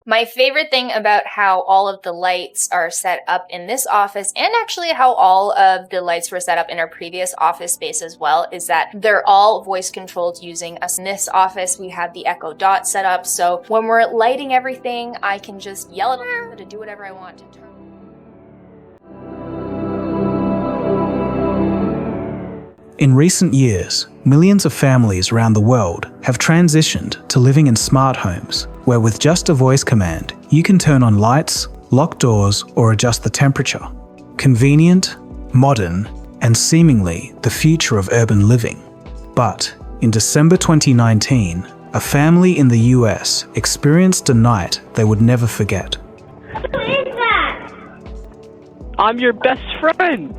My favorite thing about how all of the lights are set up in this office, and actually how all of the lights were set up in our previous office space as well, is that they're all voice controlled using us. In this office, we have the Echo Dot set up, so when we're lighting everything, I can just yell at them to do whatever I want to turn. In recent years, millions of families around the world have transitioned to living in smart homes, where with just a voice command, you can turn on lights, lock doors, or adjust the temperature. Convenient, modern, and seemingly the future of urban living. But in December 2019, a family in the US experienced a night they would never forget. Who is that? I'm your best friend.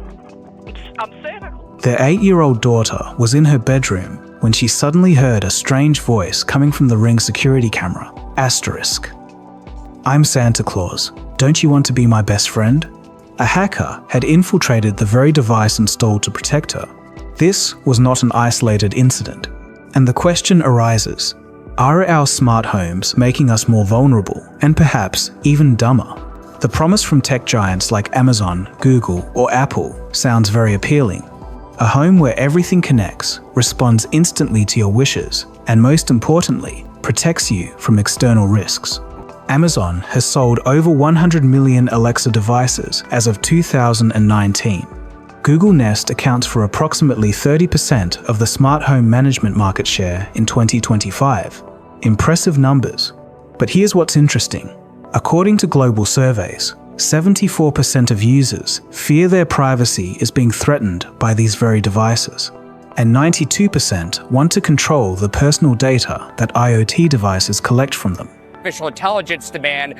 I'm Santa. Their 8-year-old daughter was in her bedroom when she suddenly heard a strange voice coming from the Ring security camera. Asterisk. I'm Santa Claus. Don't you want to be my best friend? A hacker had infiltrated the very device installed to protect her. This was not an isolated incident. And the question arises, are our smart homes making us more vulnerable and perhaps even dumber? The promise from tech giants like Amazon, Google, or Apple sounds very appealing. A home where everything connects, responds instantly to your wishes, and most importantly, protects you from external risks. Amazon has sold over 100 million Alexa devices as of 2019. Google Nest accounts for approximately 30% of the smart home management market share in 2025. Impressive numbers. But here's what's interesting. According to global surveys, 74% of users fear their privacy is being threatened by these very devices, and 92% want to control the personal data that IoT devices collect from them. Artificial intelligence demand,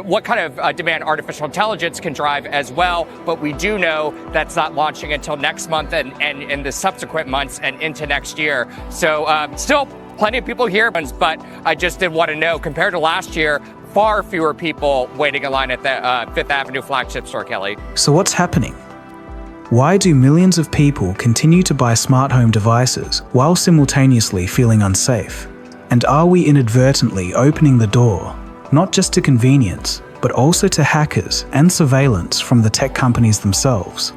what kind of demand artificial intelligence can drive as well, but we do know that's not launching until next month and in the subsequent months and into next year. So still plenty of people here, but I just did want to know, compared to last year, far fewer people waiting in line at the Fifth Avenue flagship store, Kelly. So what's happening? Why do millions of people continue to buy smart home devices while simultaneously feeling unsafe? And are we inadvertently opening the door, not just to convenience, but also to hackers and surveillance from the tech companies themselves?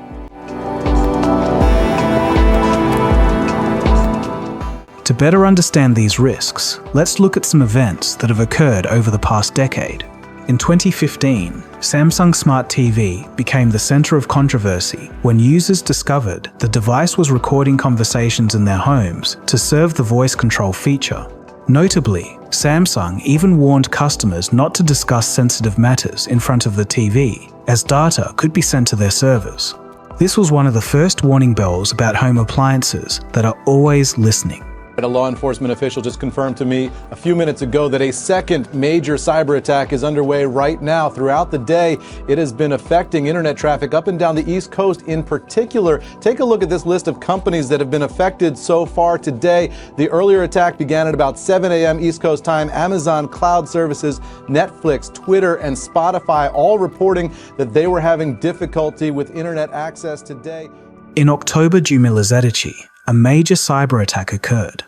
To better understand these risks, let's look at some events that have occurred over the past decade. In 2015, Samsung Smart TV became the center of controversy when users discovered the device was recording conversations in their homes to serve the voice control feature. Notably, Samsung even warned customers not to discuss sensitive matters in front of the TV, as data could be sent to their servers. This was one of the first warning bells about home appliances that are always listening. A law enforcement official just confirmed to me a few minutes ago that a second major cyber attack is underway right now. Throughout the day, it has been affecting internet traffic up and down the East Coast in particular. Take a look at this list of companies that have been affected so far today. The earlier attack began at about 7 a.m. East Coast time. Amazon Cloud Services, Netflix, Twitter, and Spotify all reporting that they were having difficulty with internet access today. In October 2023, a major cyber attack occurred.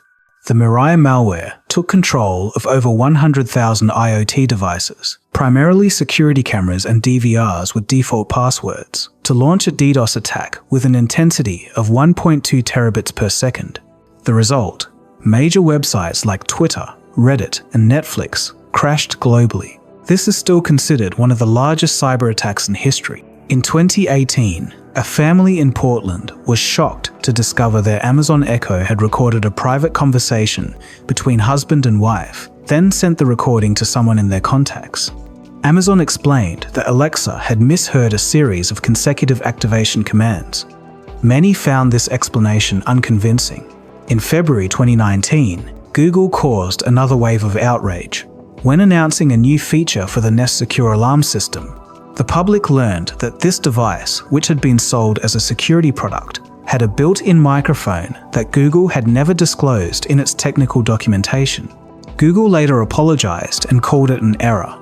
The Mirai malware took control of over 100,000 IoT devices, primarily security cameras and DVRs with default passwords, to launch a DDoS attack with an intensity of 1.2 terabits per second. The result? Major websites like Twitter, Reddit, and Netflix crashed globally. This is still considered one of the largest cyber attacks in history. In 2018, a family in Portland was shocked to discover their Amazon Echo had recorded a private conversation between husband and wife, then sent the recording to someone in their contacts. Amazon explained that Alexa had misheard a series of consecutive activation commands. Many found this explanation unconvincing. In February 2019, Google caused another wave of outrage. When announcing a new feature for the Nest Secure Alarm system, the public learned that this device, which had been sold as a security product, had a built-in microphone that Google had never disclosed in its technical documentation. Google later apologized and called it an error,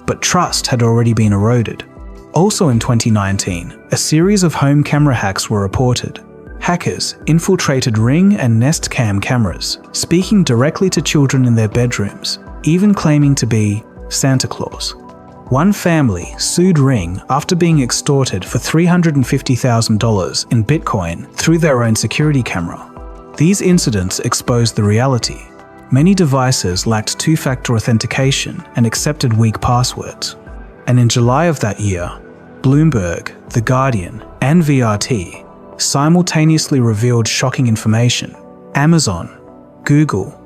but trust had already been eroded. Also in 2019, a series of home camera hacks were reported. Hackers infiltrated Ring and Nest Cam cameras, speaking directly to children in their bedrooms, even claiming to be Santa Claus. One family sued Ring after being extorted for $350,000 in Bitcoin through their own security camera. These incidents exposed the reality. Many devices lacked two-factor authentication and accepted weak passwords. And in July of that year, Bloomberg, The Guardian, and VRT simultaneously revealed shocking information. Amazon, Google,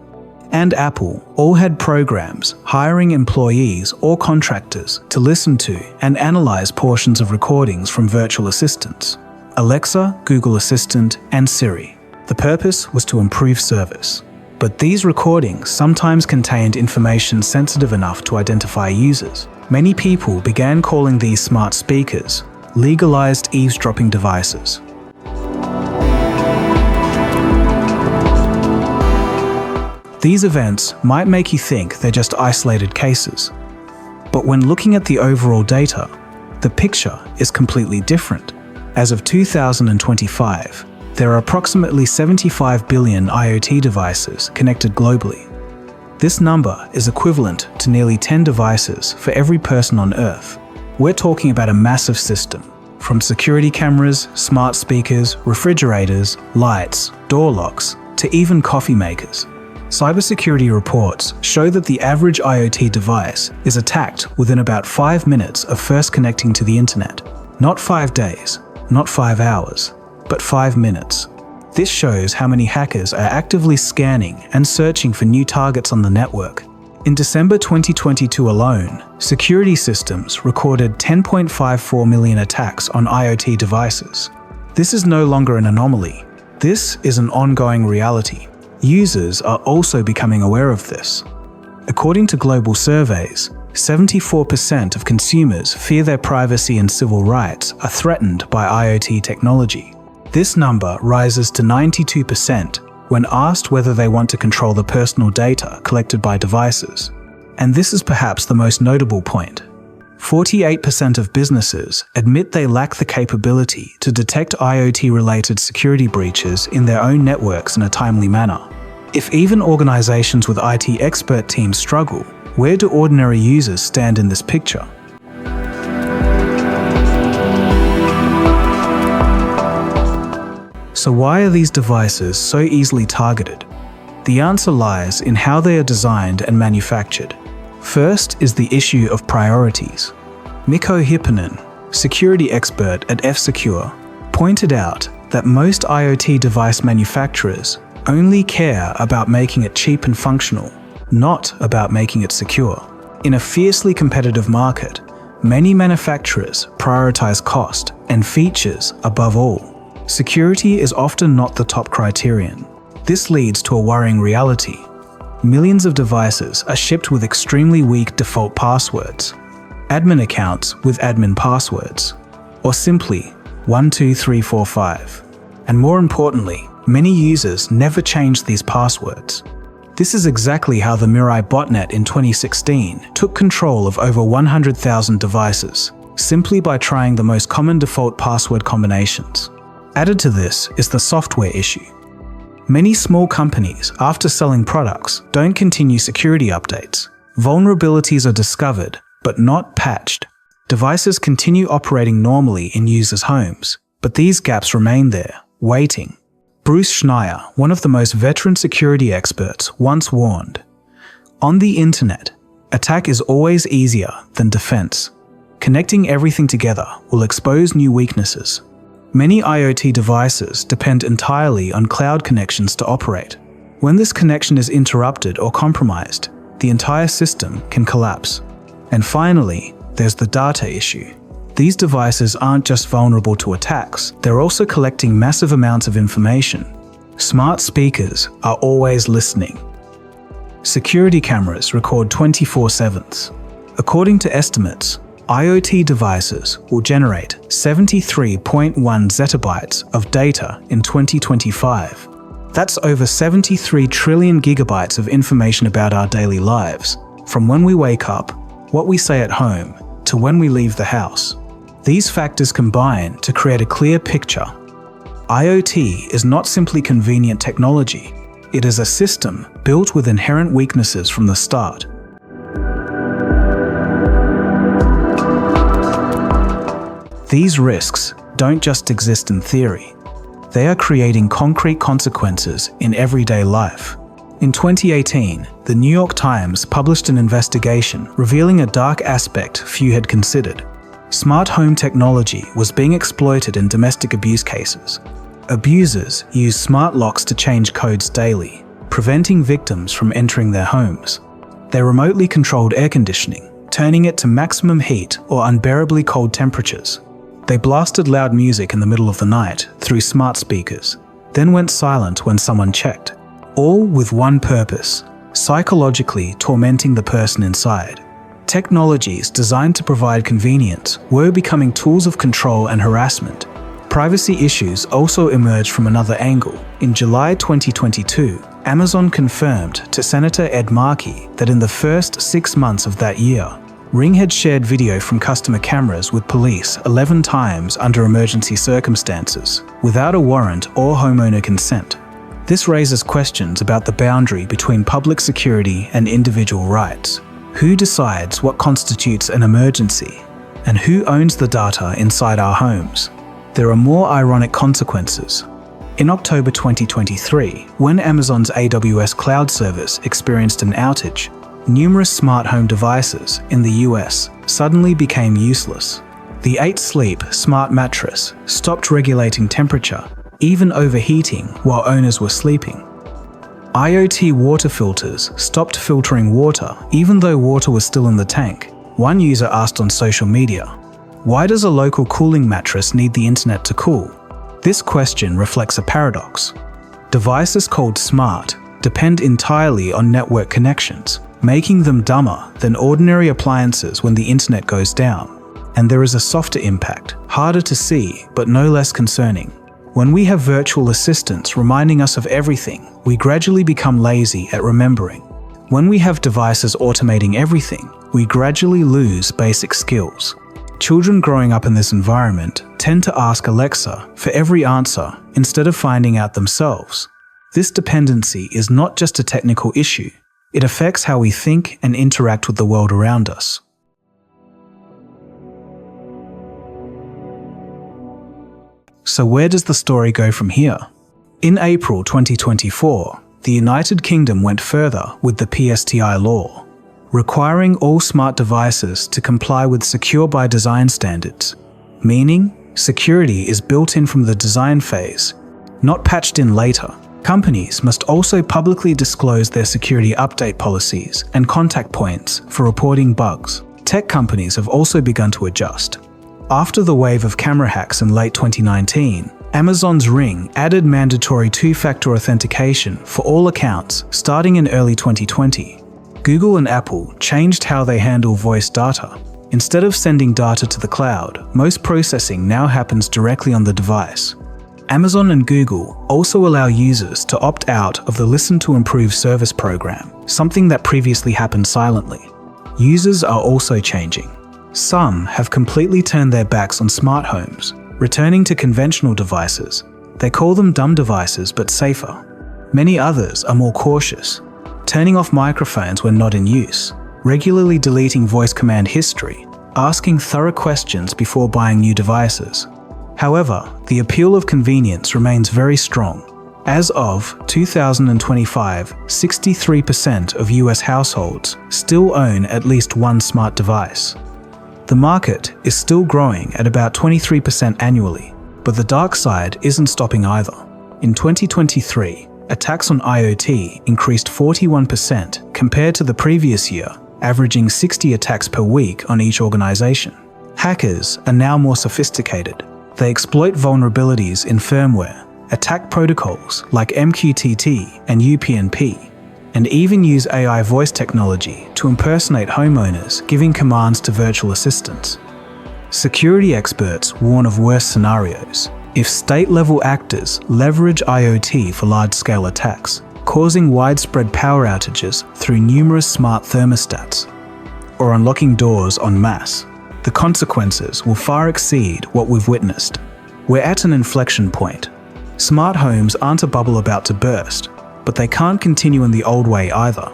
and Apple all had programs hiring employees or contractors to listen to and analyze portions of recordings from virtual assistants, Alexa, Google Assistant, and Siri. The purpose was to improve service. But these recordings sometimes contained information sensitive enough to identify users. Many people began calling these smart speakers legalized eavesdropping devices. These events might make you think they're just isolated cases. But when looking at the overall data, the picture is completely different. As of 2025, there are approximately 75 billion IoT devices connected globally. This number is equivalent to nearly 10 devices for every person on Earth. We're talking about a massive system, from security cameras, smart speakers, refrigerators, lights, door locks, to even coffee makers. Cybersecurity reports show that the average IoT device is attacked within about 5 minutes of first connecting to the internet. Not 5 days, not 5 hours, but 5 minutes. This shows how many hackers are actively scanning and searching for new targets on the network. In December 2022 alone, security systems recorded 10.54 million attacks on IoT devices. This is no longer an anomaly. This is an ongoing reality. Users are also becoming aware of this. According to global surveys, 74% of consumers fear their privacy and civil rights are threatened by IoT technology. This number rises to 92% when asked whether they want to control the personal data collected by devices. And this is perhaps the most notable point. 48% of businesses admit they lack the capability to detect IoT-related security breaches in their own networks in a timely manner. If even organizations with IT expert teams struggle, where do ordinary users stand in this picture? So why are these devices so easily targeted? The answer lies in how they are designed and manufactured. First is the issue of priorities. Mikko Hipponen, security expert at F-Secure, pointed out that most IoT device manufacturers only care about making it cheap and functional, not about making it secure. In a fiercely competitive market, many manufacturers prioritize cost and features above all. Security is often not the top criterion. This leads to a worrying reality. Millions of devices are shipped with extremely weak default passwords, admin accounts with admin passwords, or simply 12345. And more importantly, many users never change these passwords. This is exactly how the Mirai botnet in 2016 took control of over 100,000 devices, simply by trying the most common default password combinations. Added to this is the software issue. Many small companies, after selling products, don't continue security updates. Vulnerabilities are discovered, but not patched. Devices continue operating normally in users' homes, but these gaps remain there, waiting. Bruce Schneier, one of the most veteran security experts, once warned, "On the internet, attack is always easier than defense. Connecting everything together will expose new weaknesses." Many IoT devices depend entirely on cloud connections to operate. When this connection is interrupted or compromised, the entire system can collapse. And finally, there's the data issue. These devices aren't just vulnerable to attacks, they're also collecting massive amounts of information. Smart speakers are always listening. Security cameras record 24/7. According to estimates, IoT devices will generate 73.1 zettabytes of data in 2025. That's over 73 trillion gigabytes of information about our daily lives, from when we wake up, what we say at home, to when we leave the house. These factors combine to create a clear picture. IoT is not simply convenient technology, it is a system built with inherent weaknesses from the start. These risks don't just exist in theory. They are creating concrete consequences in everyday life. In 2018, the New York Times published an investigation revealing a dark aspect few had considered. Smart home technology was being exploited in domestic abuse cases. Abusers use smart locks to change codes daily, preventing victims from entering their homes. They remotely controlled air conditioning, turning it to maximum heat or unbearably cold temperatures. They blasted loud music in the middle of the night through smart speakers, then went silent when someone checked. All with one purpose: psychologically tormenting the person inside. Technologies designed to provide convenience were becoming tools of control and harassment. Privacy issues also emerged from another angle. In July 2022, Amazon confirmed to Senator Ed Markey that in the first 6 months of that year, Ring had shared video from customer cameras with police 11 times under emergency circumstances, without a warrant or homeowner consent. This raises questions about the boundary between public security and individual rights. Who decides what constitutes an emergency? And who owns the data inside our homes? There are more ironic consequences. In October 2023, when Amazon's AWS cloud service experienced an outage, numerous smart home devices in the US suddenly became useless. The 8 Sleep smart mattress stopped regulating temperature, even overheating while owners were sleeping. IoT water filters stopped filtering water even though water was still in the tank. One user asked on social media, "Why does a local cooling mattress need the internet to cool?" This question reflects a paradox. Devices called smart depend entirely on network connections, making them dumber than ordinary appliances when the internet goes down. And there is a softer impact, harder to see but no less concerning. When we have virtual assistants reminding us of everything, we gradually become lazy at remembering. When we have devices automating everything, we gradually lose basic skills. Children growing up in this environment tend to ask Alexa for every answer instead of finding out themselves. This dependency is not just a technical issue, it affects how we think and interact with the world around us. So where does the story go from here? In April 2024, the United Kingdom went further with the PSTI law, requiring all smart devices to comply with Secure by Design standards, meaning security is built in from the design phase, not patched in later. Companies must also publicly disclose their security update policies and contact points for reporting bugs. Tech companies have also begun to adjust. After the wave of camera hacks in late 2019, Amazon's Ring added mandatory two-factor authentication for all accounts starting in early 2020. Google and Apple changed how they handle voice data. Instead of sending data to the cloud, most processing now happens directly on the device. Amazon and Google also allow users to opt out of the Listen to Improve service program, something that previously happened silently. Users are also changing. Some have completely turned their backs on smart homes, returning to conventional devices. They call them dumb devices but safer. Many others are more cautious, turning off microphones when not in use, regularly deleting voice command history, asking thorough questions before buying new devices. However, the appeal of convenience remains very strong. As of 2025, 63% of US households still own at least one smart device. The market is still growing at about 23% annually, but the dark side isn't stopping either. In 2023, attacks on IoT increased 41% compared to the previous year, averaging 60 attacks per week on each organization. Hackers are now more sophisticated. They exploit vulnerabilities in firmware, attack protocols like MQTT and UPnP, and even use AI voice technology to impersonate homeowners giving commands to virtual assistants. Security experts warn of worse scenarios if state-level actors leverage IoT for large-scale attacks, causing widespread power outages through numerous smart thermostats, or unlocking doors en masse. The consequences will far exceed what we've witnessed. We're at an inflection point. Smart homes aren't a bubble about to burst, but they can't continue in the old way either.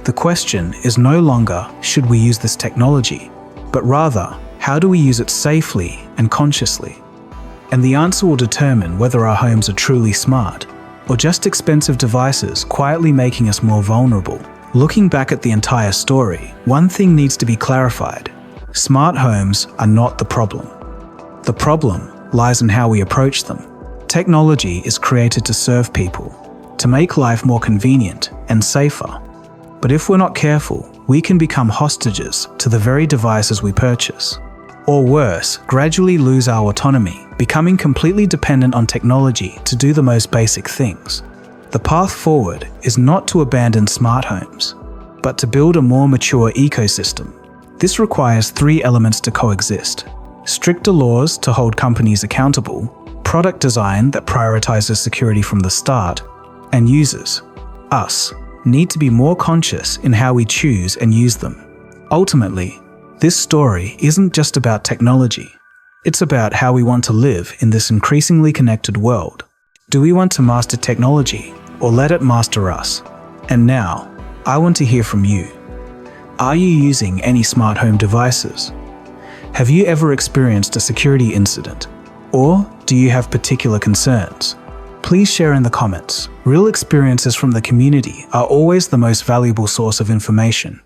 The question is no longer, should we use this technology, but rather, How do we use it safely and consciously? And the answer will determine whether our homes are truly smart or just expensive devices quietly making us more vulnerable. Looking back at the entire story, one thing needs to be clarified. Smart homes are not the problem. The problem lies in how we approach them. Technology is created to serve people, to make life more convenient and safer. But if we're not careful, we can become hostages to the very devices we purchase. Or worse, gradually lose our autonomy, becoming completely dependent on technology to do the most basic things. The path forward is not to abandon smart homes, but to build a more mature ecosystem. This requires 3 elements to coexist: stricter laws to hold companies accountable, product design that prioritizes security from the start, and users, us, need to be more conscious in how we choose and use them. Ultimately, this story isn't just about technology. It's about how we want to live in this increasingly connected world. Do we want to master technology or let it master us? And now, I want to hear from you. Are you using any smart home devices? Have you ever experienced a security incident? Or do you have particular concerns? Please share in the comments. Real experiences from the community are always the most valuable source of information.